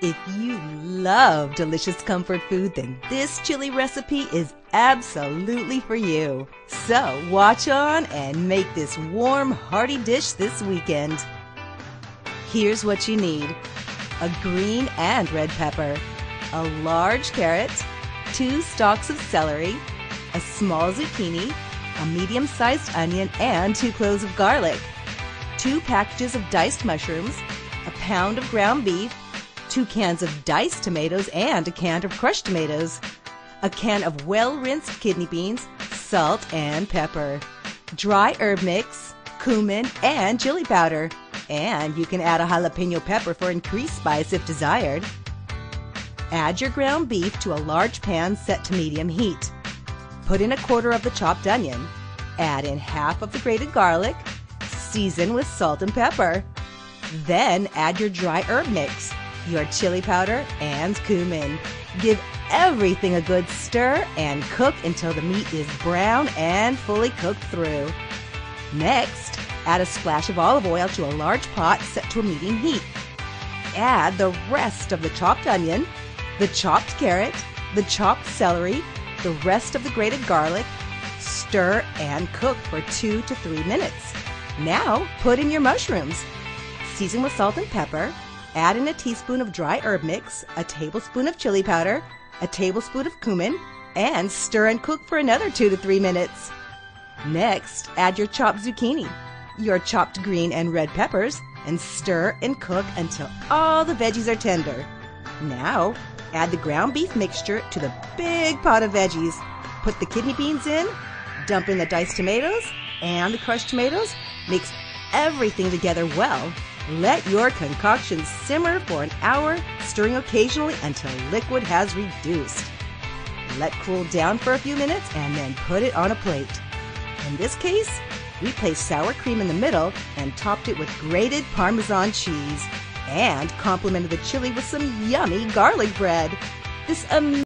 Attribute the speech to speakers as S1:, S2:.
S1: If you love delicious comfort food, then this chili recipe is absolutely for you. So watch on and make this warm, hearty dish this weekend. Here's what you need: a green and red pepper, a large carrot, 2 stalks of celery, a small zucchini, a medium-sized onion, and 2 cloves of garlic, 2 packages of diced mushrooms, a pound of ground beef, 2 cans of diced tomatoes and a can of crushed tomatoes, a can of well-rinsed kidney beans, salt and pepper, dry herb mix, cumin, and chili powder. And you can add a jalapeno pepper for increased spice if desired. Add your ground beef to a large pan set to medium heat. Put in 1/4 of the chopped onion. Add in half of the grated garlic. Season with salt and pepper. Then add your dry herb mix, your chili powder, and cumin. Give everything a good stir and cook until the meat is brown and fully cooked through. Next, add a splash of olive oil to a large pot set to a medium heat. Add the rest of the chopped onion, the chopped carrot, the chopped celery, the rest of the grated garlic. Stir and cook for 2 to 3 minutes. Now put in your mushrooms. Season with salt and pepper. Add in a teaspoon of dry herb mix, a tablespoon of chili powder, a tablespoon of cumin, and stir and cook for another 2 to 3 minutes. Next, add your chopped zucchini, your chopped green and red peppers, and stir and cook until all the veggies are tender. Now, add the ground beef mixture to the big pot of veggies. Put the kidney beans in, dump in the diced tomatoes and the crushed tomatoes. Mix everything together well. Let your concoction simmer for an hour, stirring occasionally until liquid has reduced. Let cool down for a few minutes and then put it on a plate. In this case, we placed sour cream in the middle and topped it with grated Parmesan cheese and complemented the chili with some yummy garlic bread. This